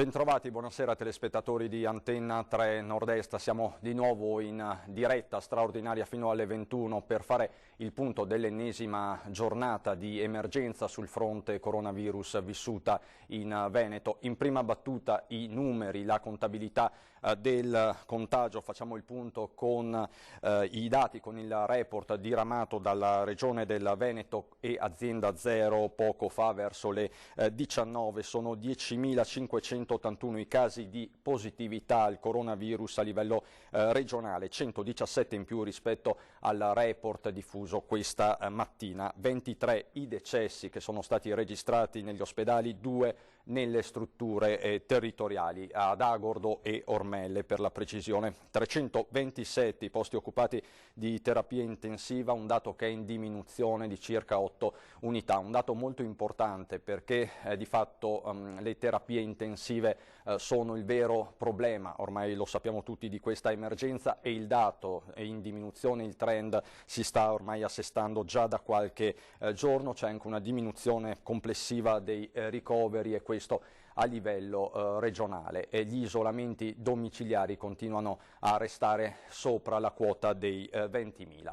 Bentrovati, buonasera telespettatori di Antenna 3 Nord-Est. Siamo di nuovo in diretta straordinaria fino alle 21 per fare il punto dell'ennesima giornata di emergenza sul fronte coronavirus vissuta in Veneto. In prima battuta i numeri, la contabilità del contagio. Facciamo il punto con i dati, con il report diramato dalla Regione del Veneto e Azienda Zero poco fa verso le 19. Sono 10.581 i casi di positività al coronavirus a livello regionale, 117 in più rispetto al report diffuso questa mattina. 23 i decessi che sono stati registrati negli ospedali, 2 nelle strutture territoriali, ad Agordo e Ormelle per la precisione. 327 i posti occupati di terapia intensiva, un dato che è in diminuzione di circa 8 unità, un dato molto importante perché di fatto le terapie intensive sono il vero problema, ormai lo sappiamo tutti, di questa emergenza, e il dato è in diminuzione, il trend si sta ormai assestando già da qualche giorno. C'è anche una diminuzione complessiva dei ricoveri, e questo a livello regionale, e gli isolamenti domiciliari continuano a restare sopra la quota dei 20.000.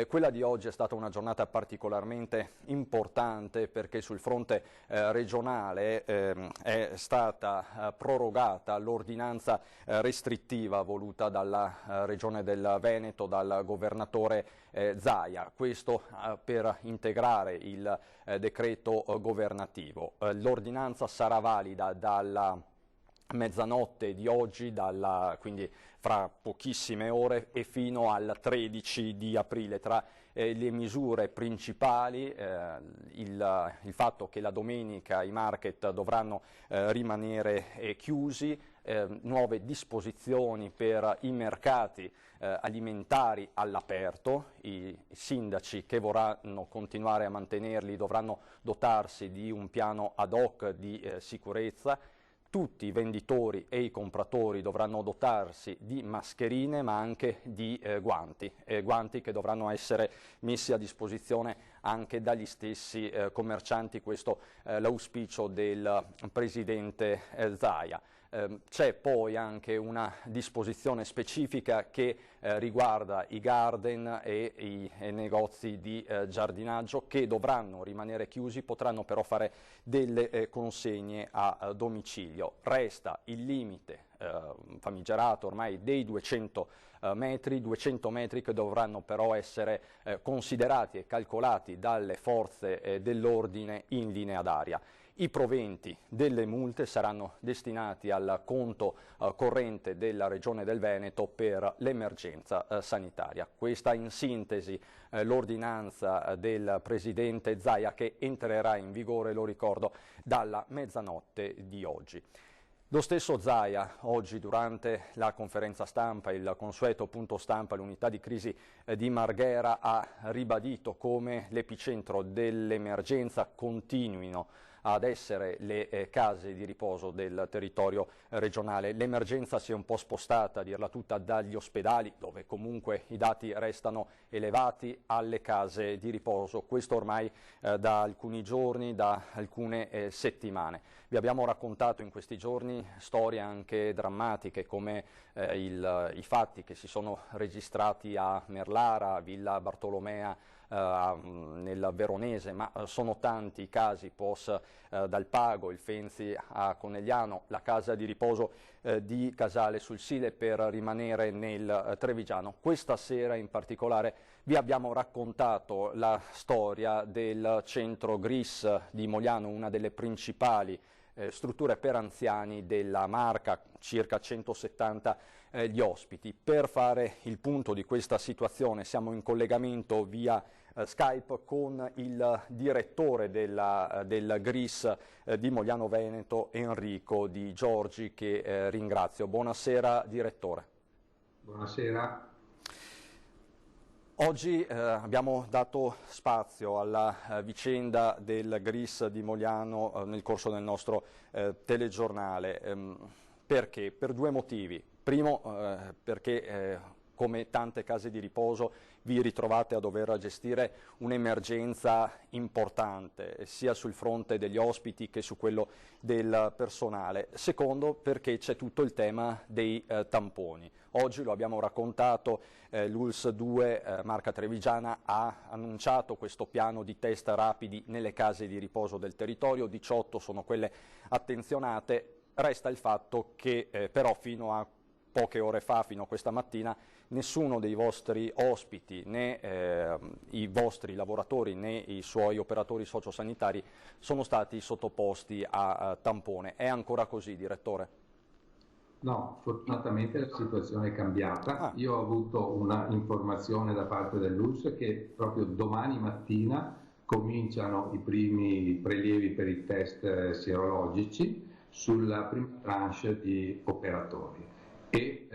Quella di oggi è stata una giornata particolarmente importante perché sul fronte regionale è stata prorogata l'ordinanza restrittiva voluta dalla Regione del Veneto, dal governatore Zaia, questo per integrare il decreto governativo. L'ordinanza sarà valida dalla mezzanotte di oggi, quindi fra pochissime ore, e fino al 13 di aprile. Tra le misure principali il fatto che la domenica i market dovranno rimanere chiusi, nuove disposizioni per i mercati alimentari all'aperto. I sindaci che vorranno continuare a mantenerli dovranno dotarsi di un piano ad hoc di sicurezza. Tutti i venditori e i compratori dovranno dotarsi di mascherine, ma anche di guanti che dovranno essere messi a disposizione anche dagli stessi commercianti. Questo l'auspicio del presidente Zaia. C'è poi anche una disposizione specifica che riguarda i garden e i negozi di giardinaggio, che dovranno rimanere chiusi, potranno però fare delle consegne a domicilio. Resta il limite famigerato ormai dei 200 metri che dovranno però essere considerati e calcolati dalle forze dell'ordine in linea d'aria. I proventi delle multe saranno destinati al conto corrente della Regione del Veneto per l'emergenza sanitaria. Questa in sintesi l'ordinanza del presidente Zaia, che entrerà in vigore, lo ricordo, dalla mezzanotte di oggi. Lo stesso Zaia oggi, durante la conferenza stampa, il consueto punto stampa, l'unità di crisi di Marghera, ha ribadito come l'epicentro dell'emergenza continuino ad essere le case di riposo del territorio regionale. L'emergenza si è un po' spostata, a dirla tutta, dagli ospedali, dove comunque i dati restano elevati, alle case di riposo. Questo ormai da alcuni giorni, da alcune settimane. Vi abbiamo raccontato in questi giorni storie anche drammatiche, come i fatti che si sono registrati a Merlara, a Villa Bartolomea, nel Veronese, ma sono tanti i casi, POS dal Pago, il Fenzi a Conegliano, la casa di riposo di Casale sul Sile, per rimanere nel Trevigiano. Questa sera in particolare vi abbiamo raccontato la storia del centro GRIS di Mogliano, una delle principali strutture per anziani della Marca, circa 170 gli ospiti. Per fare il punto di questa situazione siamo in collegamento via Skype con il direttore del GRIS di Mogliano Veneto, Enrico Di Giorgi, che ringrazio. Buonasera direttore. Buonasera. Oggi abbiamo dato spazio alla vicenda del GRIS di Mogliano nel corso del nostro telegiornale. Perché? Per due motivi. Primo, perché come tante case di riposo vi ritrovate a dover gestire un'emergenza importante, sia sul fronte degli ospiti che su quello del personale. Secondo, perché c'è tutto il tema dei tamponi. Oggi lo abbiamo raccontato, l'ULSS 2 Marca Trevigiana ha annunciato questo piano di test rapidi nelle case di riposo del territorio, 18 sono quelle attenzionate. Resta il fatto che però fino a poche ore fa, fino a questa mattina, nessuno dei vostri ospiti, né i vostri lavoratori né i suoi operatori sociosanitari sono stati sottoposti a tampone. È ancora così, direttore? No, fortunatamente la situazione è cambiata. Io ho avuto una informazione da parte dell'ULSS che proprio domani mattina cominciano i primi prelievi per i test sierologici sulla prima tranche di operatori e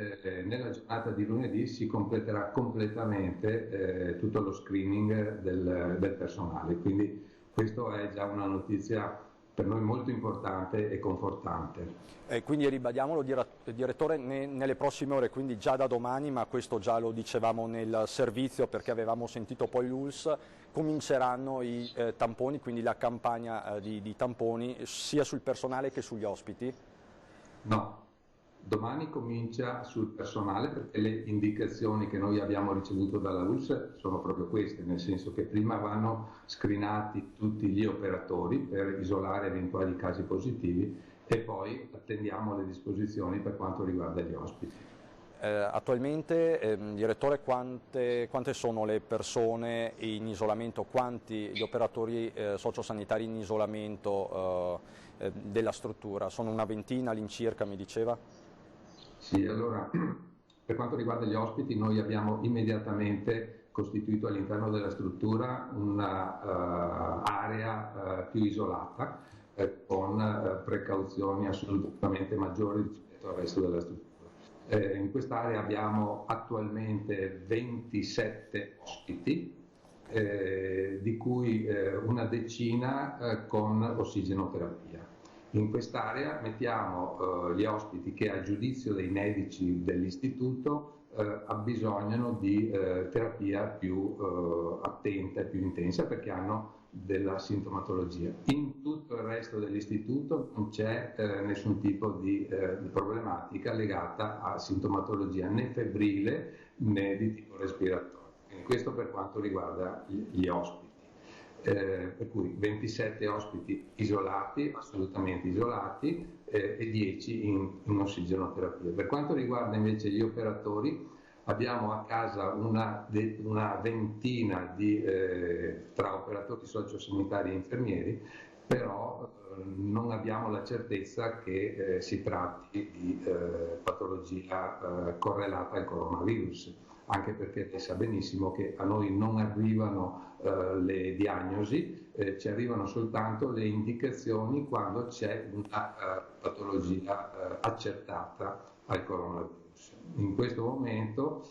nella giornata di lunedì si completerà completamente tutto lo screening del personale, quindi questo è già una notizia per noi molto importante e confortante. Quindi ribadiamolo, direttore, nelle prossime ore, quindi già da domani, ma questo già lo dicevamo nel servizio perché avevamo sentito poi l'ULSS, cominceranno i tamponi, quindi la campagna di tamponi sia sul personale che sugli ospiti? No, domani comincia sul personale perché le indicazioni che noi abbiamo ricevuto dalla ULSS sono proprio queste, nel senso che prima vanno screenati tutti gli operatori per isolare eventuali casi positivi e poi attendiamo le disposizioni per quanto riguarda gli ospiti. Attualmente, direttore, quante sono le persone in isolamento, quanti gli operatori sociosanitari in isolamento della struttura? Sono una ventina all'incirca, mi diceva? Sì, allora, per quanto riguarda gli ospiti, noi abbiamo immediatamente costituito all'interno della struttura un'area più isolata, con precauzioni assolutamente maggiori rispetto al resto della struttura. In quest'area abbiamo attualmente 27 ospiti, di cui una decina con ossigenoterapia. In quest'area mettiamo gli ospiti che a giudizio dei medici dell'istituto abbisognano di terapia più attenta e più intensa perché hanno della sintomatologia. In tutto il resto dell'istituto non c'è nessun tipo di problematica legata a sintomatologia né febbrile né di tipo respiratorio. Quindi questo per quanto riguarda gli ospiti. Per cui 27 ospiti isolati, assolutamente isolati, e 10 in ossigenoterapia. Per quanto riguarda invece gli operatori, abbiamo a casa una ventina tra operatori sociosanitari e infermieri, però non abbiamo la certezza che si tratti di patologia correlata al coronavirus, anche perché lei sa benissimo che a noi non arrivano le diagnosi, ci arrivano soltanto le indicazioni quando c'è una patologia accertata al coronavirus. In questo momento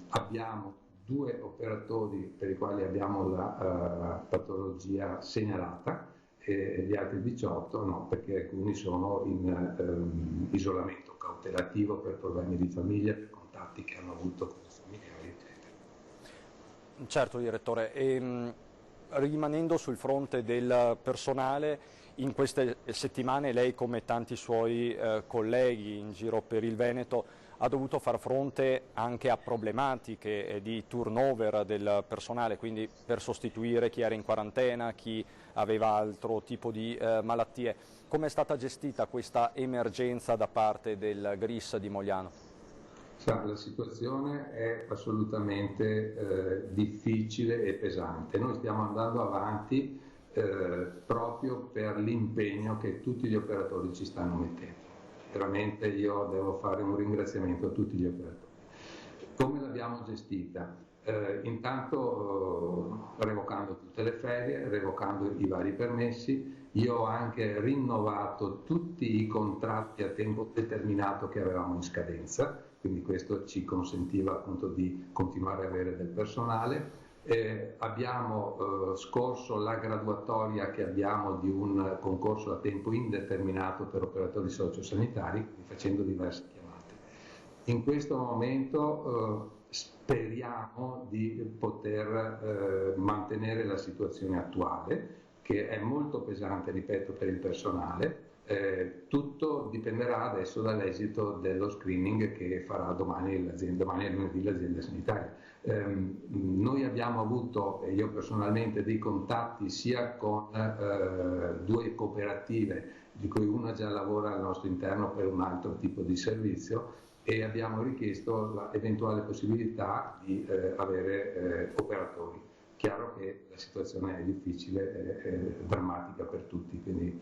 abbiamo 2 operatori per i quali abbiamo la patologia segnalata e gli altri 18 no, perché alcuni sono in isolamento cautelativo per problemi di famiglia, per contatti che hanno avuto con i familiari, eccetera. Certo, direttore. Rimanendo sul fronte del personale, in queste settimane lei, come tanti suoi colleghi in giro per il Veneto, ha dovuto far fronte anche a problematiche di turnover del personale, quindi per sostituire chi era in quarantena, chi aveva altro tipo di malattie. Come è stata gestita questa emergenza da parte del GRIS di Mogliano? La situazione è assolutamente difficile e pesante. Noi stiamo andando avanti proprio per l'impegno che tutti gli operatori ci stanno mettendo. Veramente io devo fare un ringraziamento a tutti gli operatori. Come l'abbiamo gestita? Intanto revocando tutte le ferie, revocando i vari permessi. Io ho anche rinnovato tutti i contratti a tempo determinato che avevamo in scadenza, quindi questo ci consentiva appunto di continuare a avere del personale. Abbiamo scorso la graduatoria che abbiamo di un concorso a tempo indeterminato per operatori sociosanitari, facendo diverse chiamate. In questo momento speriamo di poter mantenere la situazione attuale, che è molto pesante, ripeto, per il personale. Tutto dipenderà adesso dall'esito dello screening che farà domani e lunedì l'azienda sanitaria. Noi abbiamo avuto, e io personalmente, dei contatti sia con 2 cooperative, di cui una già lavora al nostro interno per un altro tipo di servizio, e abbiamo richiesto l'eventuale possibilità di avere operatori. Chiaro che la situazione è difficile, è drammatica per tutti, quindi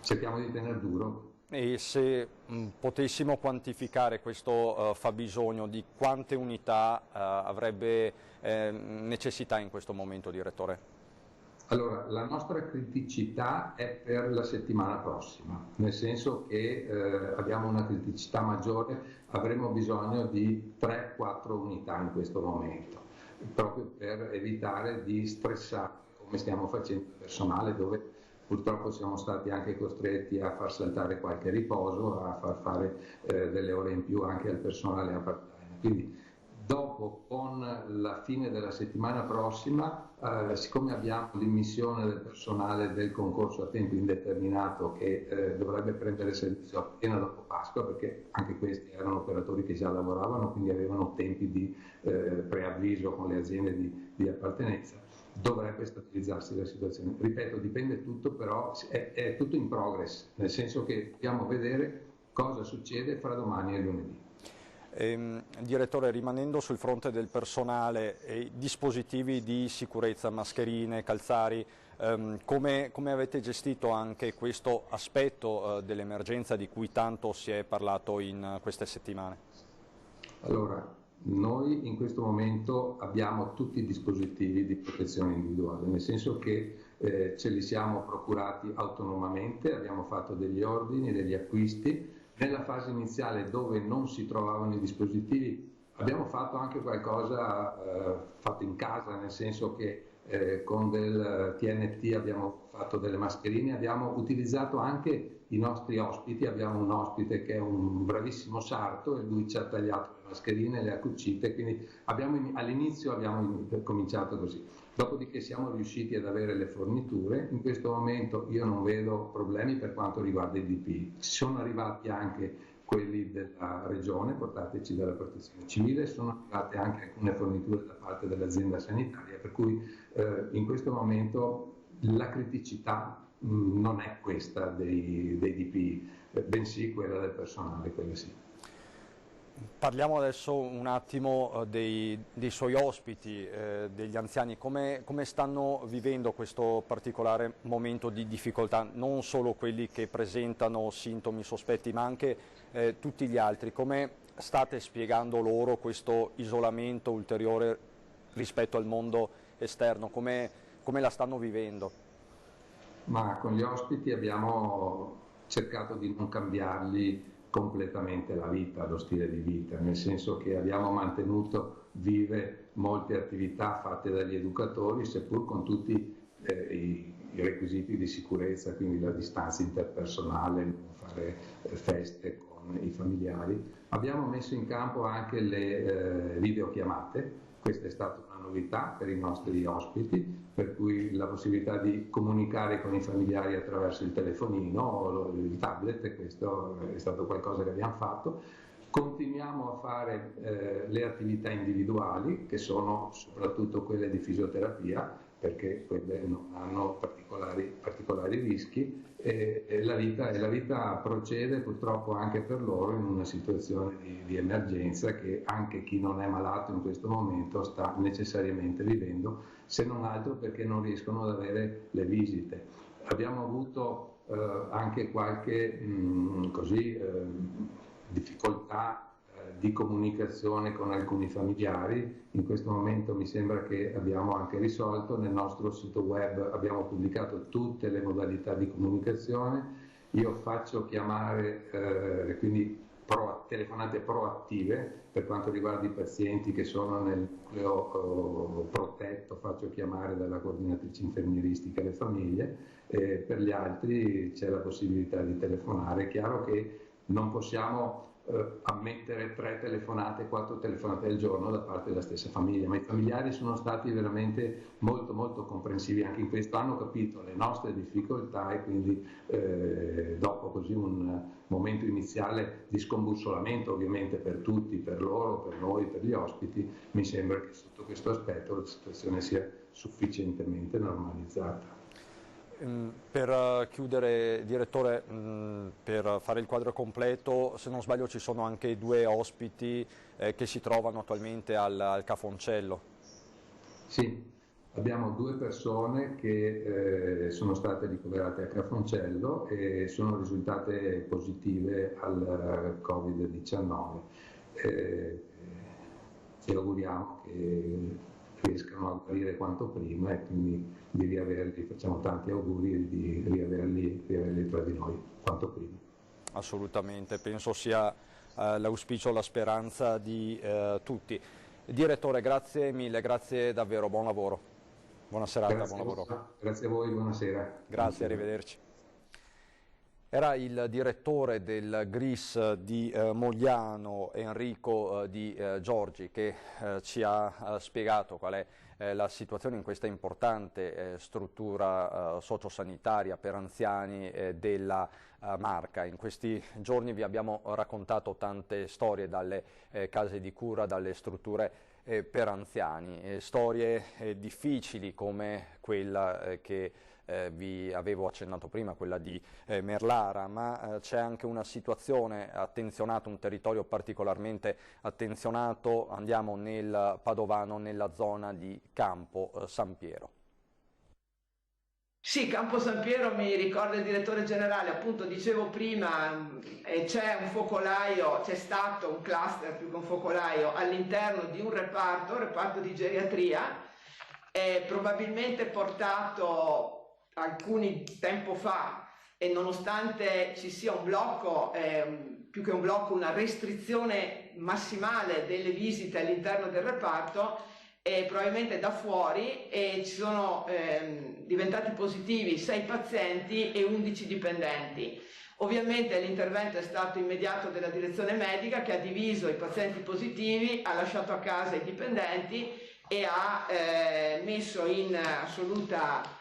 cerchiamo di tenere duro. E se potessimo quantificare questo fabbisogno, di quante unità avrebbe necessità in questo momento, direttore? Allora, la nostra criticità è per la settimana prossima, nel senso che abbiamo una criticità maggiore, avremo bisogno di 3-4 unità in questo momento, proprio per evitare di stressare, come stiamo facendo, il personale, dove purtroppo siamo stati anche costretti a far saltare qualche riposo, a far fare delle ore in più anche al personale a part-time. Quindi dopo, con la fine della settimana prossima, siccome abbiamo l'immissione del personale del concorso a tempo indeterminato che dovrebbe prendere servizio appena dopo Pasqua, perché anche questi erano operatori che già lavoravano, quindi avevano tempi di preavviso con le aziende di appartenenza, dovrebbe stabilizzarsi la situazione. Ripeto, dipende tutto, però è tutto in progress, nel senso che dobbiamo vedere cosa succede fra domani e lunedì. Direttore, rimanendo sul fronte del personale, dispositivi di sicurezza, mascherine, calzari, come avete gestito anche questo aspetto dell'emergenza di cui tanto si è parlato in queste settimane? Allora, noi in questo momento abbiamo tutti i dispositivi di protezione individuale, nel senso che ce li siamo procurati autonomamente, abbiamo fatto degli ordini, degli acquisti. Nella fase iniziale, dove non si trovavano i dispositivi, abbiamo fatto anche qualcosa fatto in casa, nel senso che con del TNT abbiamo fatto delle mascherine, abbiamo utilizzato anche i nostri ospiti, abbiamo un ospite che è un bravissimo sarto e lui ci ha tagliato le mascherine, le ha cucite, quindi all'inizio abbiamo cominciato così. Dopodiché siamo riusciti ad avere le forniture. In questo momento io non vedo problemi per quanto riguarda i DPI. Sono arrivati anche quelli della regione, portateci dalla protezione civile, sono arrivate anche alcune forniture da parte dell'azienda sanitaria, per cui in questo momento la criticità non è questa dei DPI, bensì quella del personale, quella sì. Parliamo adesso un attimo dei suoi ospiti, degli anziani, come stanno vivendo questo particolare momento di difficoltà, non solo quelli che presentano sintomi sospetti ma anche tutti gli altri. Come state spiegando loro questo isolamento ulteriore rispetto al mondo esterno, come la stanno vivendo? Ma con gli ospiti abbiamo cercato di non cambiargli completamente la vita, lo stile di vita, nel senso che abbiamo mantenuto vive molte attività fatte dagli educatori, seppur con tutti i requisiti di sicurezza, quindi la distanza interpersonale, non fare feste con i familiari. Abbiamo messo in campo anche le videochiamate, questa è stata una novità per i nostri ospiti, per cui la possibilità di comunicare con i familiari attraverso il telefonino o il tablet, e questo è stato qualcosa che abbiamo fatto. Continuiamo a fare le attività individuali, che sono soprattutto quelle di fisioterapia, perché quelle non hanno particolari rischi, e la vita procede purtroppo anche per loro in una situazione di emergenza che anche chi non è malato in questo momento sta necessariamente vivendo, se non altro perché non riescono ad avere le visite. Abbiamo avuto anche qualche difficoltà di comunicazione con alcuni familiari. In questo momento mi sembra che abbiamo anche risolto. Nel nostro sito web abbiamo pubblicato tutte le modalità di comunicazione. Io faccio chiamare, quindi telefonate proattive per quanto riguarda i pazienti che sono nel nucleo protetto, faccio chiamare dalla coordinatrice infermieristica le famiglie, per gli altri c'è la possibilità di telefonare. È chiaro che non possiamo ammettere 3 telefonate, 4 telefonate al giorno da parte della stessa famiglia, ma i familiari sono stati veramente molto molto comprensivi anche in questo, hanno capito le nostre difficoltà e quindi dopo così un momento iniziale di scombussolamento ovviamente per tutti, per loro, per noi, per gli ospiti, mi sembra che sotto questo aspetto la situazione sia sufficientemente normalizzata. Per chiudere, direttore, per fare il quadro completo, se non sbaglio ci sono anche 2 ospiti che si trovano attualmente al Cafoncello. Sì, abbiamo 2 persone che sono state ricoverate a Cafoncello e sono risultate positive al Covid-19. Ci auguriamo che riescano a guarire quanto prima e quindi di riaverli, facciamo tanti auguri di riaverli tra di noi quanto prima. Assolutamente, penso sia l'auspicio, la speranza di tutti. Direttore, grazie mille, grazie davvero, buon lavoro. Buona serata, buon lavoro. Grazie a voi, buonasera. Grazie, arrivederci. Era il direttore del GRIS di Mogliano, Enrico Di Giorgi, che ci ha spiegato qual è la situazione in questa importante struttura sociosanitaria per anziani della Marca. In questi giorni vi abbiamo raccontato tante storie dalle case di cura, dalle strutture per anziani, storie difficili come quella che vi avevo accennato prima, quella di Merlara, ma c'è anche una situazione attenzionata, un territorio particolarmente attenzionato. Andiamo nel Padovano, nella zona di Campo San Piero. Sì, Campo San Piero mi ricorda il direttore generale, appunto dicevo prima, c'è un focolaio, c'è stato un cluster più che un focolaio all'interno di un reparto di geriatria, probabilmente portato alcuni tempo fa, e nonostante ci sia un blocco, più che un blocco, una restrizione massimale delle visite all'interno del reparto, e probabilmente da fuori ci sono diventati positivi 6 pazienti e 11 dipendenti. Ovviamente l'intervento è stato immediato della direzione medica, che ha diviso i pazienti positivi, ha lasciato a casa i dipendenti e ha messo in assoluta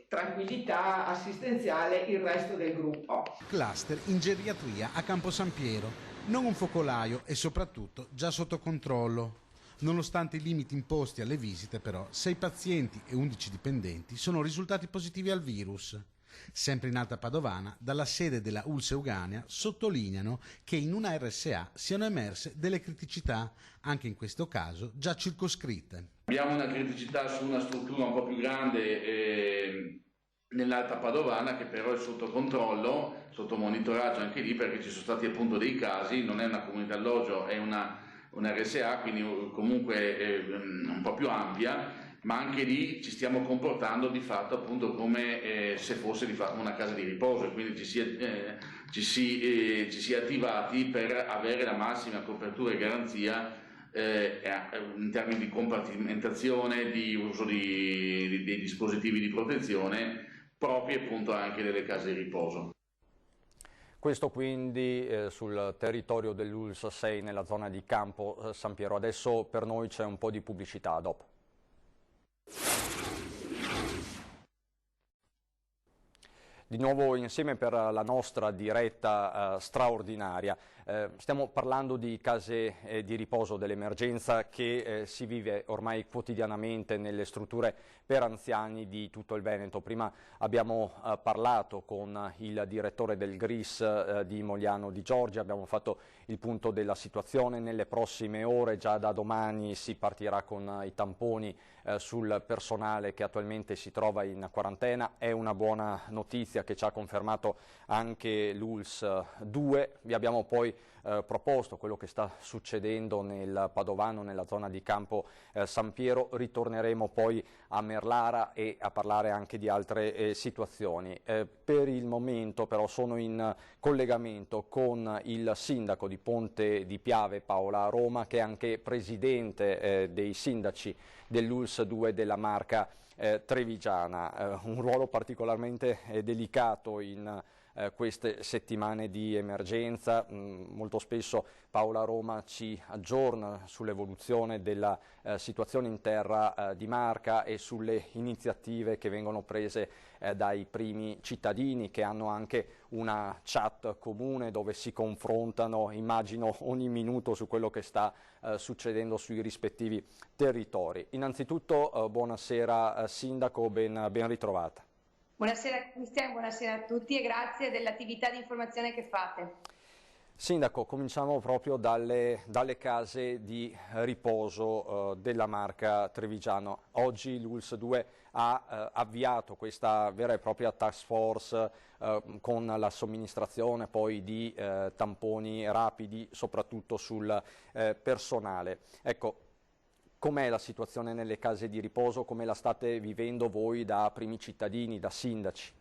tranquillità assistenziale il resto del gruppo. Cluster in geriatria a Campo San Piero, non un focolaio e soprattutto già sotto controllo. Nonostante i limiti imposti alle visite, però, 6 pazienti e 11 dipendenti sono risultati positivi al virus. Sempre in Alta Padovana, dalla sede della ULSS Euganea, sottolineano che in una RSA siano emerse delle criticità, anche in questo caso già circoscritte. Abbiamo una criticità su una struttura un po' più grande nell'Alta Padovana, che però è sotto controllo, sotto monitoraggio anche lì, perché ci sono stati appunto dei casi, non è una comunità alloggio, è una RSA, quindi comunque un po' più ampia, ma anche lì ci stiamo comportando di fatto appunto come se fosse di fatto una casa di riposo, e quindi ci si è attivati per avere la massima copertura e garanzia in termini di compartimentazione, di uso dei dispositivi di protezione propri appunto anche delle case di riposo. Questo quindi sul territorio dell'ULSS 6 nella zona di Campo San Piero. Adesso per noi c'è un po' di pubblicità, dopo. Di nuovo insieme per la nostra diretta straordinaria. Stiamo parlando di case di riposo, dell'emergenza che si vive ormai quotidianamente nelle strutture per anziani di tutto il Veneto. Prima abbiamo parlato con il direttore del GRIS di Mogliano Di Giorgi, abbiamo fatto il punto della situazione. Nelle prossime ore, già da domani, si partirà con i tamponi sul personale che attualmente si trova in quarantena. È una buona notizia che ci ha confermato anche l'ULSS 2. Vi abbiamo poi proposto quello che sta succedendo nel Padovano, nella zona di Campo San Piero. Ritorneremo poi a Merlara e a parlare anche di altre situazioni. Per il momento però sono in collegamento con il sindaco di Ponte di Piave, Paola Roma, che è anche presidente dei sindaci dell'ULSS 2 della Marca trevigiana. Un ruolo particolarmente delicato in queste settimane di emergenza. Molto spesso Paola Roma ci aggiorna sull'evoluzione della situazione in terra di Marca e sulle iniziative che vengono prese dai primi cittadini, che hanno anche una chat comune dove si confrontano, immagino, ogni minuto su quello che sta succedendo sui rispettivi territori. Innanzitutto buonasera Sindaco, ben ritrovata. Buonasera Cristian, buonasera a tutti e grazie dell'attività di informazione che fate. Sindaco, cominciamo proprio dalle case di riposo della Marca Trevigiano. Oggi l'ULSS 2 ha avviato questa vera e propria task force con la somministrazione poi di tamponi rapidi, soprattutto sul personale. Ecco, com'è la situazione nelle case di riposo? Come la state vivendo voi da primi cittadini, da sindaci?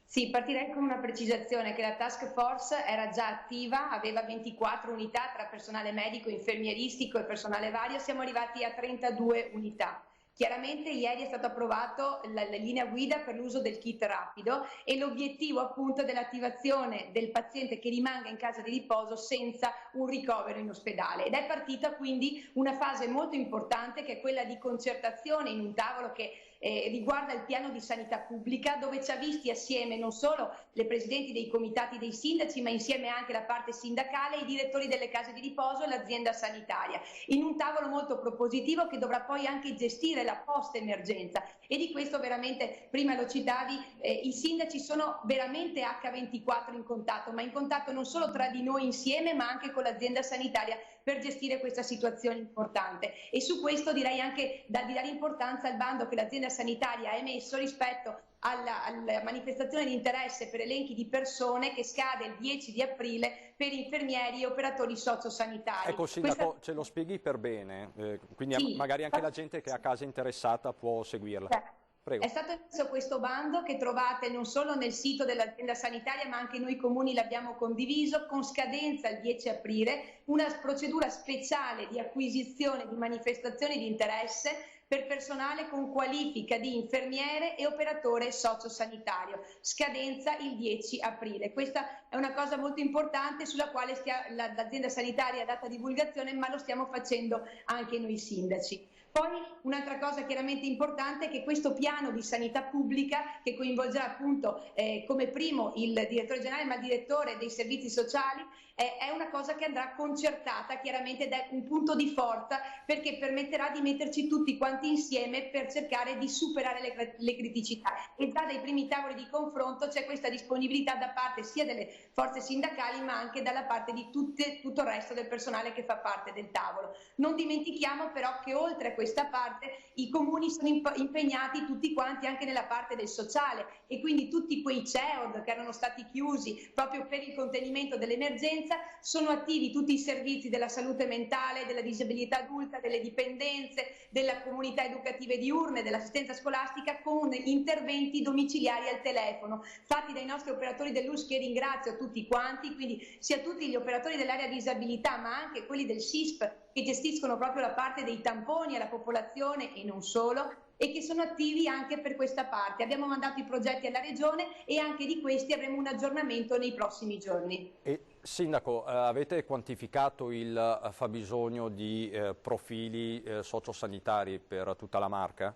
Sì, partirei con una precisazione che la task force era già attiva, aveva 24 unità tra personale medico, infermieristico e personale vario, siamo arrivati a 32 unità. Chiaramente ieri è stato approvato la linea guida per l'uso del kit rapido e l'obiettivo appunto dell'attivazione del paziente che rimanga in casa di riposo senza un ricovero in ospedale. Ed è partita quindi una fase molto importante che è quella di concertazione in un tavolo che riguarda il piano di sanità pubblica, dove ci ha visti assieme non solo le presidenti dei comitati dei sindaci, ma insieme anche la parte sindacale, i direttori delle case di riposo e l'azienda sanitaria, in un tavolo molto propositivo che dovrà poi anche gestire la post-emergenza. E di questo veramente, prima lo citavi, i sindaci sono veramente H24 in contatto, ma in contatto non solo tra di noi insieme, ma anche con l'azienda sanitaria per gestire questa situazione importante. E su questo direi anche di dare importanza al bando che l'azienda sanitaria ha emesso rispetto alla manifestazione di interesse per elenchi di persone che scade il 10 di aprile per infermieri e operatori sociosanitari. Ecco Sindaco, ce lo spieghi per bene, quindi sì, magari anche la gente che è a casa interessata può seguirla. Prego. È stato emesso questo bando che trovate non solo nel sito dell'azienda sanitaria, ma anche noi comuni l'abbiamo condiviso, con scadenza il 10 aprile, una procedura speciale di acquisizione di manifestazioni di interesse per personale con qualifica di infermiere e operatore sociosanitario, scadenza il 10 aprile. Questa è una cosa molto importante sulla quale l'azienda sanitaria ha dato divulgazione, ma lo stiamo facendo anche noi sindaci. Poi un'altra cosa chiaramente importante è che questo piano di sanità pubblica, che coinvolgerà appunto come primo il direttore generale ma il direttore dei servizi sociali, è una cosa che andrà concertata chiaramente ed è un punto di forza, perché permetterà di metterci tutti quanti insieme per cercare di superare le criticità. E già dai primi tavoli di confronto c'è questa disponibilità da parte sia delle forze sindacali ma anche dalla parte di tutto il resto del personale che fa parte del tavolo. Non dimentichiamo però che oltre a questa parte i comuni sono impegnati tutti quanti anche nella parte del sociale, e quindi tutti quei CEOD che erano stati chiusi proprio per il contenimento dell'emergenza sono attivi, tutti i servizi della salute mentale, della disabilità adulta, delle dipendenze, della comunità educative diurne, dell'assistenza scolastica, con interventi domiciliari al telefono fatti dai nostri operatori dell'ULSS, che ringrazio tutti quanti, quindi sia tutti gli operatori dell'area disabilità ma anche quelli del SISP che gestiscono proprio la parte dei tamponi alla popolazione e non solo, e che sono attivi anche per questa parte. Abbiamo mandato i progetti alla Regione e anche di questi avremo un aggiornamento nei prossimi giorni. E, Sindaco, avete quantificato il fabbisogno di profili sociosanitari per tutta la Marca?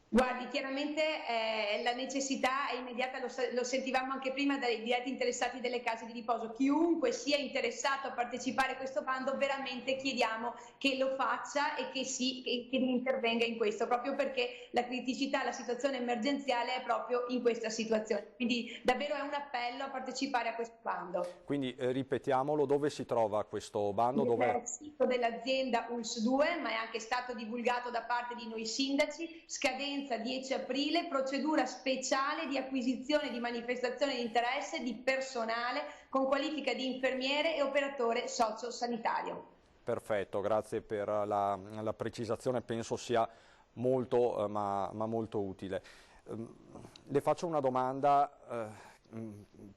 Guardi, chiaramente la necessità è immediata, lo sentivamo anche prima dai diretti interessati delle case di riposo. Chiunque sia interessato a partecipare a questo bando, veramente chiediamo che lo faccia e che intervenga in questo, proprio perché la criticità, la situazione emergenziale è proprio in questa situazione. Quindi davvero è un appello a partecipare a questo bando. Quindi ripetiamolo, dove si trova questo bando? Nel sito dell'azienda ULSS 2, ma è anche stato divulgato da parte di noi sindaci, scadenza 10 aprile, procedura speciale di acquisizione di manifestazione di interesse di personale con qualifica di infermiere e operatore sociosanitario. Perfetto, grazie per la precisazione, penso sia molto, ma molto utile. Le faccio una domanda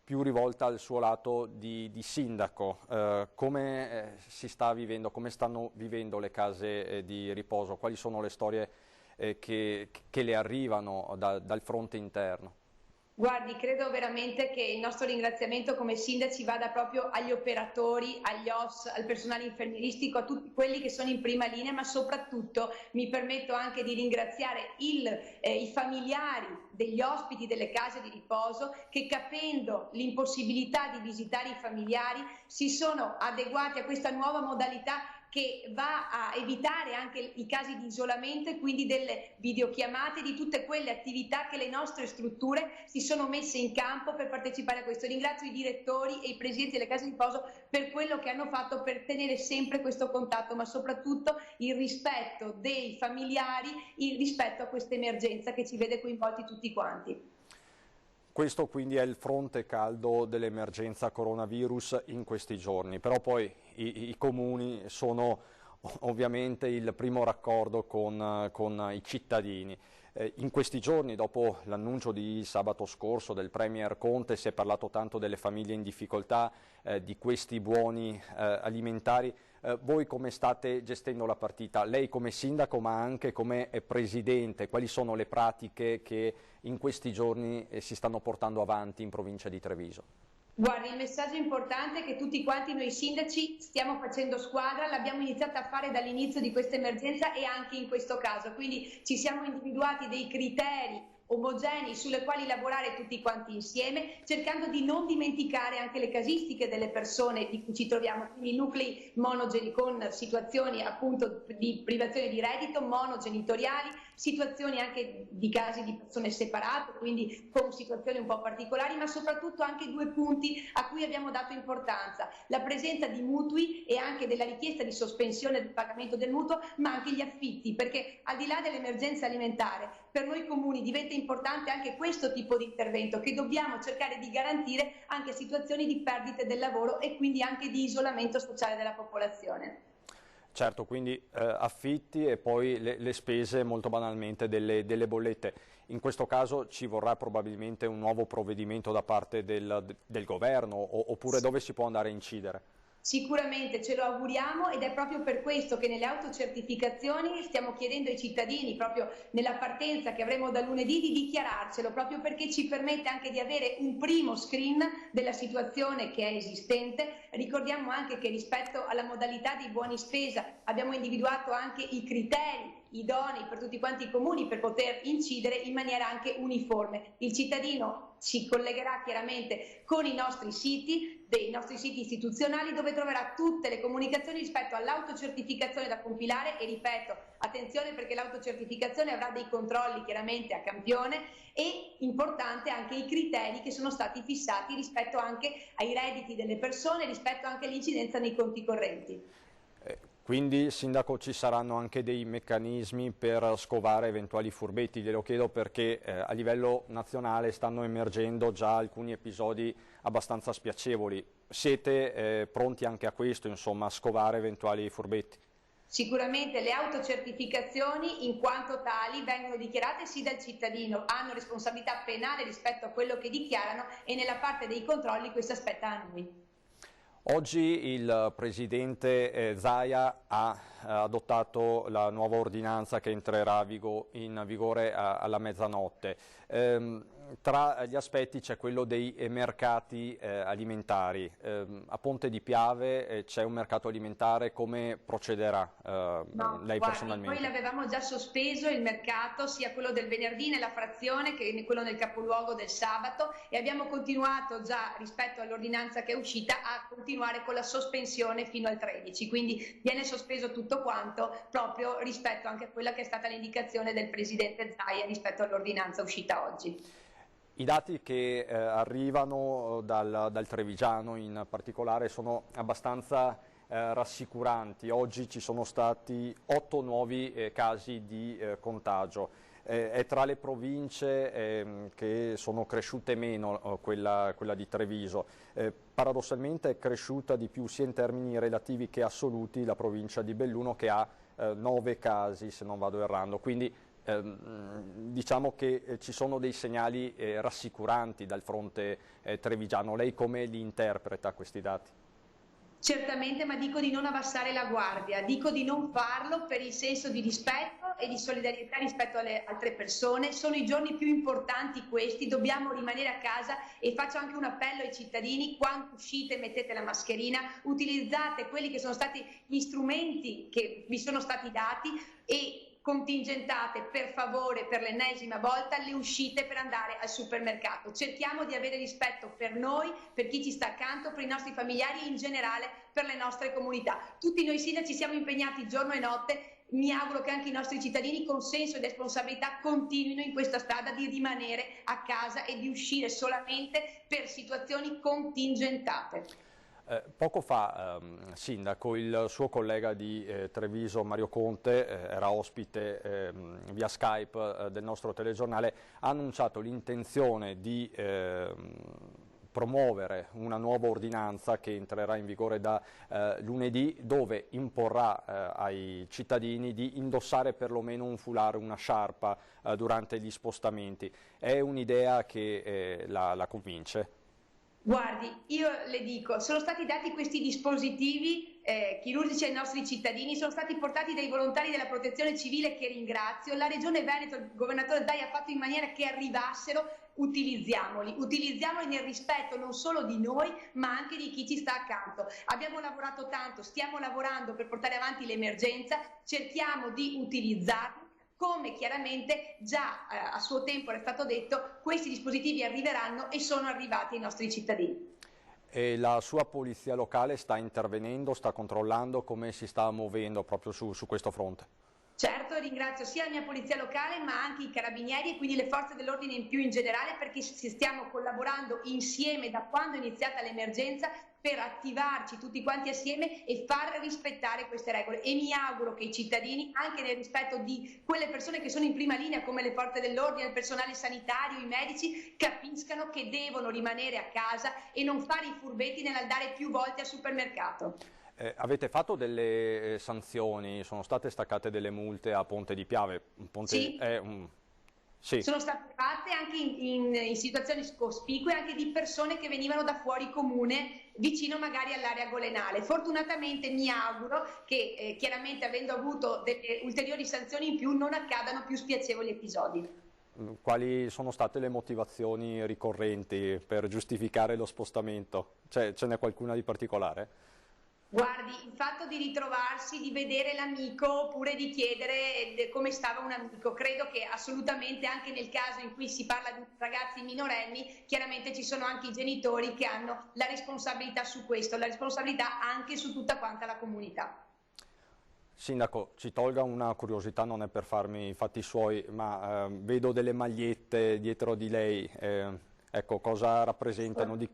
più rivolta al suo lato di sindaco. Come si sta vivendo, come stanno vivendo le case di riposo? Quali sono le storie che le arrivano dal fronte interno? Guardi, credo veramente che il nostro ringraziamento come sindaci vada proprio agli operatori, agli OSS, al personale infermieristico, a tutti quelli che sono in prima linea, ma soprattutto mi permetto anche di ringraziare i familiari degli ospiti delle case di riposo che, capendo l'impossibilità di visitare i familiari, si sono adeguati a questa nuova modalità che va a evitare anche i casi di isolamento e quindi delle videochiamate, di tutte quelle attività che le nostre strutture si sono messe in campo per partecipare a questo. Ringrazio i direttori e i presidenti delle case di riposo per quello che hanno fatto per tenere sempre questo contatto, ma soprattutto il rispetto dei familiari, il rispetto a questa emergenza che ci vede coinvolti tutti quanti. Questo quindi è il fronte caldo dell'emergenza coronavirus in questi giorni, però poi i comuni sono ovviamente il primo raccordo con i cittadini. In questi giorni, dopo l'annuncio di sabato scorso del Premier Conte, si è parlato tanto delle famiglie in difficoltà, di questi buoni alimentari. Voi come state gestendo la partita? Lei come sindaco ma anche come presidente, quali sono le pratiche che in questi giorni si stanno portando avanti in provincia di Treviso? Guardi, il messaggio importante è che tutti quanti noi sindaci stiamo facendo squadra, l'abbiamo iniziata a fare dall'inizio di questa emergenza e anche in questo caso, quindi ci siamo individuati dei criteri omogenei sulle quali lavorare tutti quanti insieme, cercando di non dimenticare anche le casistiche delle persone di cui ci troviamo, quindi nuclei monogeni con situazioni appunto di privazione di reddito, monogenitoriali, situazioni anche di casi di persone separate, quindi con situazioni un po' particolari, ma soprattutto anche due punti a cui abbiamo dato importanza: la presenza di mutui e anche della richiesta di sospensione del pagamento del mutuo, ma anche gli affitti, perché al di là dell'emergenza alimentare, per noi comuni diventa importante anche questo tipo di intervento, che dobbiamo cercare di garantire anche situazioni di perdite del lavoro e quindi anche di isolamento sociale della popolazione. Certo, quindi affitti e poi le spese molto banalmente delle bollette. In questo caso ci vorrà probabilmente un nuovo provvedimento da parte del governo oppure dove si può andare a incidere? Sicuramente ce lo auguriamo ed è proprio per questo che nelle autocertificazioni stiamo chiedendo ai cittadini, proprio nella partenza che avremo da lunedì, di dichiararcelo, proprio perché ci permette anche di avere un primo screen della situazione che è esistente. Ricordiamo anche che rispetto alla modalità dei buoni spesa abbiamo individuato anche i criteri idonei per tutti quanti i comuni per poter incidere in maniera anche uniforme. Il cittadino si collegherà chiaramente con i nostri siti, dei nostri siti istituzionali, dove troverà tutte le comunicazioni rispetto all'autocertificazione da compilare e, ripeto, attenzione perché l'autocertificazione avrà dei controlli chiaramente a campione e importante anche i criteri che sono stati fissati rispetto anche ai redditi delle persone, rispetto anche all'incidenza nei conti correnti. Quindi, Sindaco, ci saranno anche dei meccanismi per scovare eventuali furbetti? Glielo chiedo perché a livello nazionale stanno emergendo già alcuni episodi abbastanza spiacevoli. Siete pronti anche a questo, insomma, a scovare eventuali furbetti? Sicuramente le autocertificazioni in quanto tali vengono dichiarate sì dal cittadino, hanno responsabilità penale rispetto a quello che dichiarano e nella parte dei controlli questo aspetta a noi. Oggi il Presidente Zaia ha adottato la nuova ordinanza che entrerà in vigore alla mezzanotte. Tra gli aspetti c'è quello dei mercati alimentari. A Ponte di Piave c'è un mercato alimentare, come procederà lei personalmente? Noi l'avevamo già sospeso il mercato, sia quello del venerdì nella frazione che quello nel capoluogo del sabato, e abbiamo continuato già rispetto all'ordinanza che è uscita a continuare con la sospensione fino al 13, quindi viene sospeso tutto quanto proprio rispetto anche a quella che è stata l'indicazione del Presidente Zaia rispetto all'ordinanza uscita oggi. I dati che arrivano dal Trevigiano in particolare sono abbastanza rassicuranti. Oggi ci sono stati 8 nuovi casi di contagio. È tra le province che sono cresciute meno quella di Treviso. Paradossalmente è cresciuta di più sia in termini relativi che assoluti la provincia di Belluno, che ha 9 casi, se non vado errando. Quindi diciamo che ci sono dei segnali rassicuranti dal fronte trevigiano. Lei come li interpreta questi dati? Certamente, ma dico di non abbassare la guardia, dico di non farlo per il senso di rispetto e di solidarietà rispetto alle altre persone. Sono i giorni più importanti questi, dobbiamo rimanere a casa e faccio anche un appello ai cittadini: quando uscite mettete la mascherina, utilizzate quelli che sono stati gli strumenti che vi sono stati dati e contingentate per favore per l'ennesima volta le uscite per andare al supermercato. Cerchiamo di avere rispetto per noi, per chi ci sta accanto, per i nostri familiari e in generale per le nostre comunità. Tutti noi sindaci siamo impegnati giorno e notte. Mi auguro che anche i nostri cittadini con senso e responsabilità continuino in questa strada di rimanere a casa e di uscire solamente per situazioni contingentate. Poco fa, Sindaco, il suo collega di Treviso, Mario Conte, era ospite via Skype del nostro telegiornale, ha annunciato l'intenzione di promuovere una nuova ordinanza che entrerà in vigore da lunedì, dove imporrà ai cittadini di indossare perlomeno un foulard, una sciarpa durante gli spostamenti. È un'idea che la convince? Guardi, io le dico, sono stati dati questi dispositivi chirurgici ai nostri cittadini, sono stati portati dai volontari della Protezione Civile, che ringrazio, la Regione Veneto, il governatore Zaia ha fatto in maniera che arrivassero. Utilizziamoli nel rispetto non solo di noi ma anche di chi ci sta accanto. Abbiamo lavorato tanto, stiamo lavorando per portare avanti l'emergenza, cerchiamo di utilizzarli. Come chiaramente già a suo tempo era stato detto, questi dispositivi arriveranno e sono arrivati ai nostri cittadini. E la sua polizia locale sta intervenendo, sta controllando, come si sta muovendo proprio su questo fronte? Certo, ringrazio sia la mia polizia locale ma anche i carabinieri e quindi le forze dell'ordine in più in generale, perché stiamo collaborando insieme da quando è iniziata l'emergenza per attivarci tutti quanti assieme e far rispettare queste regole, e mi auguro che i cittadini, anche nel rispetto di quelle persone che sono in prima linea come le forze dell'ordine, il personale sanitario, i medici, capiscano che devono rimanere a casa e non fare i furbetti nell'andare più volte al supermercato. Avete fatto delle sanzioni, sono state staccate delle multe a Ponte di Piave? Sì. Sì. Sono state fatte anche in situazioni cospicue, anche di persone che venivano da fuori comune, vicino magari all'area golenale. Fortunatamente mi auguro che chiaramente, avendo avuto delle ulteriori sanzioni in più, non accadano più spiacevoli episodi. Quali sono state le motivazioni ricorrenti per giustificare lo spostamento? Ce n'è qualcuna di particolare? Guardi, il fatto di ritrovarsi, di vedere l'amico oppure di chiedere come stava un amico, credo che assolutamente, anche nel caso in cui si parla di ragazzi minorenni, chiaramente ci sono anche i genitori che hanno la responsabilità su questo, la responsabilità anche su tutta quanta la comunità. Sindaco, ci tolga una curiosità, non è per farmi i fatti suoi, ma vedo delle magliette dietro di lei, ecco, cosa rappresentano, di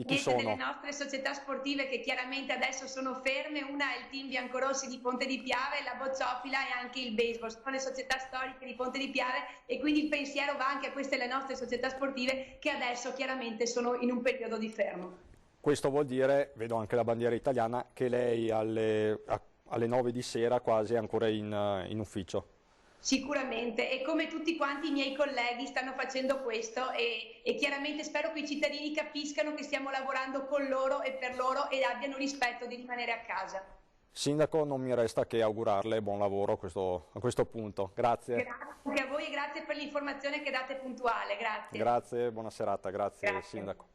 chi sono? Delle nostre società sportive che chiaramente adesso sono ferme, una è il team biancorossi di Ponte di Piave, la bocciofila e anche il baseball, sono le società storiche di Ponte di Piave e quindi il pensiero va anche a queste le nostre società sportive che adesso chiaramente sono in un periodo di fermo. Questo vuol dire, vedo anche la bandiera italiana, che lei alle 9 di sera quasi è ancora in ufficio. Sicuramente, e come tutti quanti i miei colleghi stanno facendo questo e chiaramente spero che i cittadini capiscano che stiamo lavorando con loro e per loro e abbiano rispetto di rimanere a casa. Sindaco, non mi resta che augurarle buon lavoro a questo punto. Grazie. Grazie a voi e grazie per l'informazione che date puntuale. Grazie. Grazie, buona serata, grazie. Sindaco.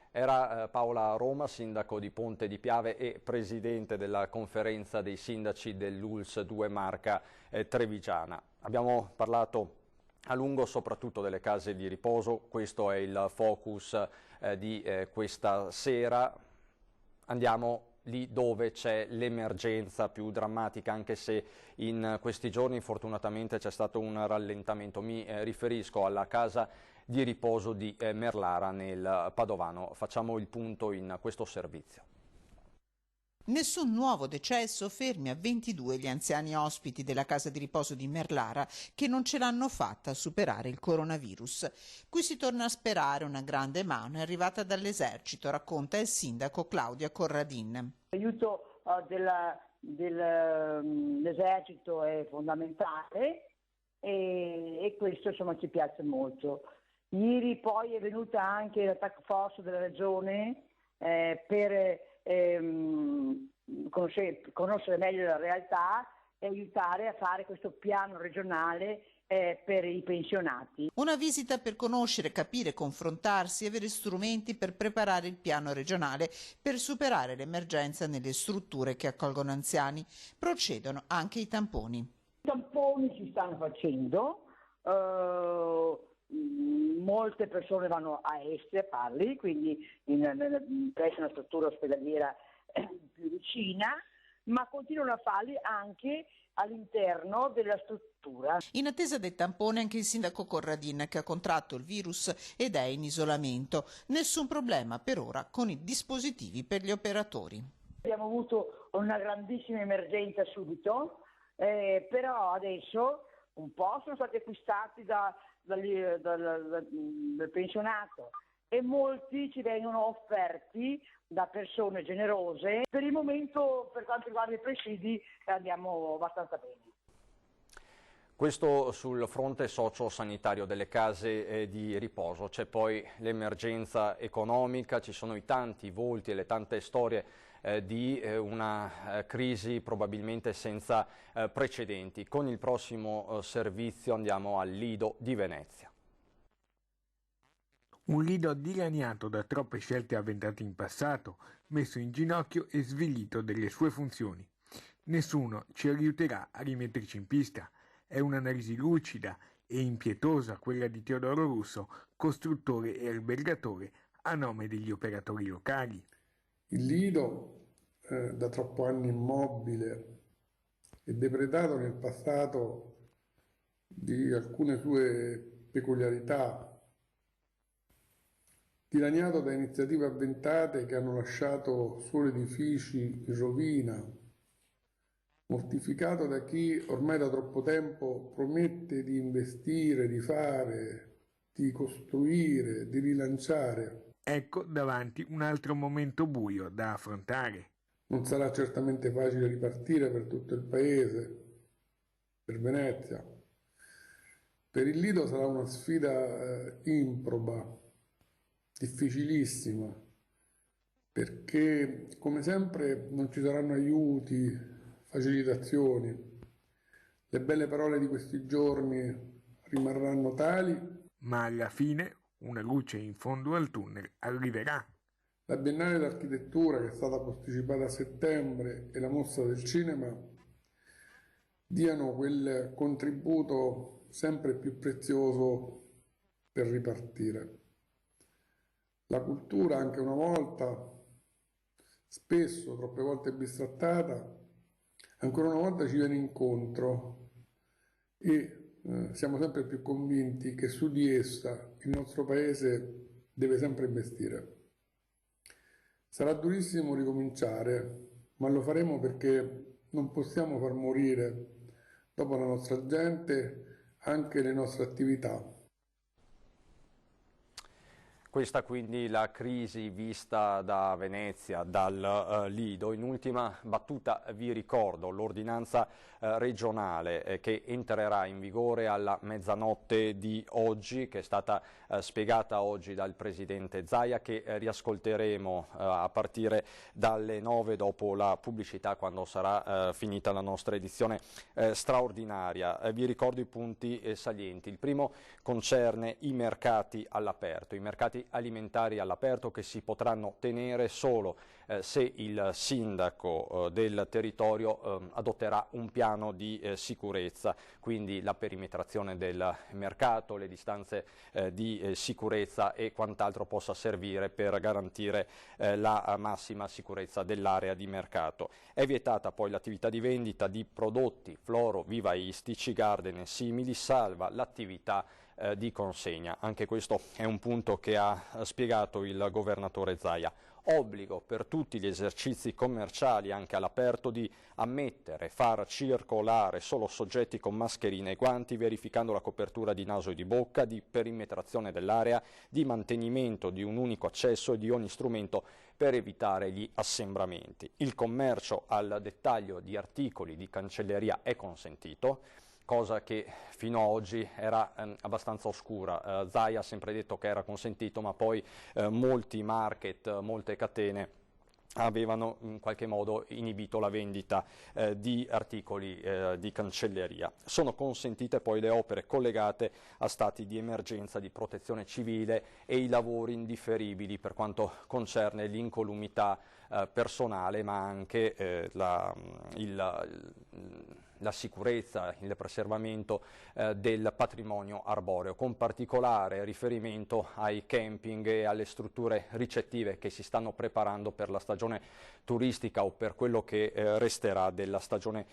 Era Paola Roma, sindaco di Ponte di Piave e presidente della conferenza dei sindaci dell'ULSS 2 Marca trevigiana. Abbiamo parlato a lungo soprattutto delle case di riposo, questo è il focus di questa sera. Andiamo lì dove c'è l'emergenza più drammatica, anche se in questi giorni fortunatamente c'è stato un rallentamento. Mi riferisco alla casa di riposo di Merlara nel Padovano. Facciamo il punto in questo servizio. Nessun nuovo decesso, fermi a 22 gli anziani ospiti della casa di riposo di Merlara che non ce l'hanno fatta a superare il coronavirus. Qui si torna a sperare, una grande mano è arrivata dall'esercito, racconta il sindaco Claudia Corradin. L'aiuto dell'esercito è fondamentale e questo insomma ci piace molto. Ieri poi è venuta anche la task force della regione per conoscere meglio la realtà e aiutare a fare questo piano regionale per i pensionati. Una visita per conoscere, capire, confrontarsi e avere strumenti per preparare il piano regionale per superare l'emergenza nelle strutture che accolgono anziani. Procedono anche i tamponi. I tamponi si stanno facendo, molte persone vanno a Este, a Parli, quindi presso una struttura ospedaliera più vicina, ma continuano a farli anche all'interno della struttura. In attesa del tampone anche il sindaco Corradin, che ha contratto il virus ed è in isolamento. Nessun problema per ora con i dispositivi per gli operatori. Abbiamo avuto una grandissima emergenza subito, però adesso un po' sono stati acquistati dal pensionato e molti ci vengono offerti da persone generose. Per il momento, per quanto riguarda i presidi, andiamo abbastanza bene. Questo sul fronte socio-sanitario delle case di riposo. C'è poi l'emergenza economica, ci sono i tanti volti e le tante storie di una crisi probabilmente senza precedenti. Con il prossimo servizio andiamo al Lido di Venezia. Un Lido dilaniato da troppe scelte avventate in passato, messo in ginocchio e svilito delle sue funzioni. Nessuno ci aiuterà a rimetterci in pista. È un'analisi lucida e impietosa quella di Teodoro Russo, costruttore e albergatore a nome degli operatori locali. Il Lido, da troppo anni immobile e depredato nel passato di alcune sue peculiarità, dilaniato da iniziative avventate che hanno lasciato solo edifici in rovina, mortificato da chi ormai da troppo tempo promette di investire, di fare, di costruire, di rilanciare. Ecco davanti un altro momento buio da affrontare. Non sarà certamente facile ripartire per tutto il paese, per Venezia. Per il Lido sarà una sfida improba, difficilissima, perché come sempre non ci saranno aiuti, facilitazioni. Le belle parole di questi giorni rimarranno tali, ma alla fine una luce in fondo al tunnel arriverà. La Biennale d'Architettura, che è stata posticipata a settembre, e la Mostra del Cinema diano quel contributo sempre più prezioso per ripartire. La cultura, anche una volta, spesso, troppe volte bistrattata, ancora una volta ci viene incontro e siamo sempre più convinti che su di essa il nostro Paese deve sempre investire. Sarà durissimo ricominciare, ma lo faremo perché non possiamo far morire, dopo la nostra gente, anche le nostre attività. Questa quindi la crisi vista da Venezia, dal Lido. In ultima battuta vi ricordo l'ordinanza regionale che entrerà in vigore alla mezzanotte di oggi, che è stata spiegata oggi dal Presidente Zaia, che riascolteremo a partire dalle 9 dopo la pubblicità, quando sarà finita la nostra edizione straordinaria. Vi ricordo i punti salienti. Il primo concerne i mercati all'aperto, i mercati alimentari all'aperto che si potranno tenere solo se il sindaco del territorio adotterà un piano di sicurezza, quindi la perimetrazione del mercato, le distanze di sicurezza e quant'altro possa servire per garantire la massima sicurezza dell'area di mercato. È vietata poi l'attività di vendita di prodotti florovivaistici, garden e simili, salva l'attività di consegna. Anche questo è un punto che ha spiegato il governatore Zaia. Obbligo per tutti gli esercizi commerciali anche all'aperto di ammettere, far circolare solo soggetti con mascherine e guanti, verificando la copertura di naso e di bocca, di perimetrazione dell'area, di mantenimento di un unico accesso e di ogni strumento per evitare gli assembramenti. Il commercio al dettaglio di articoli di cancelleria è consentito, cosa che fino ad oggi era abbastanza oscura. Zaia ha sempre detto che era consentito, ma poi molti market, molte catene avevano in qualche modo inibito la vendita di articoli di cancelleria. Sono consentite poi le opere collegate a stati di emergenza di protezione civile e i lavori indifferibili per quanto concerne l'incolumità personale, ma anche la sicurezza, il preservamento del patrimonio arboreo, con particolare riferimento ai camping e alle strutture ricettive che si stanno preparando per la stagione turistica o per quello che resterà della stagione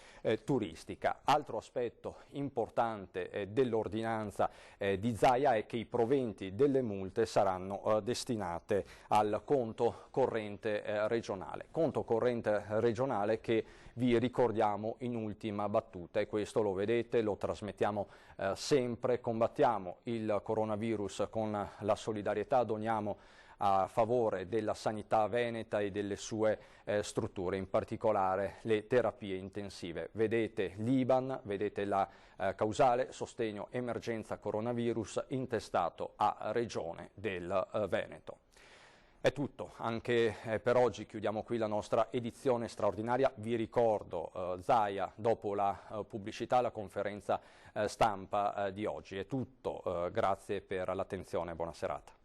turistica. Altro aspetto importante dell'ordinanza di Zaia è che i proventi delle multe saranno destinate al conto corrente regionale. Conto corrente regionale che vi ricordiamo in ultima battuta, e questo lo vedete, lo trasmettiamo sempre. Combattiamo il coronavirus con la solidarietà, doniamo a favore della sanità veneta e delle sue strutture, in particolare le terapie intensive. Vedete l'IBAN, vedete la causale sostegno emergenza coronavirus intestato a Regione del Veneto. È tutto, anche per oggi chiudiamo qui la nostra edizione straordinaria. Vi ricordo Zaia dopo la pubblicità, la conferenza stampa di oggi. È tutto, grazie per l'attenzione, buona serata.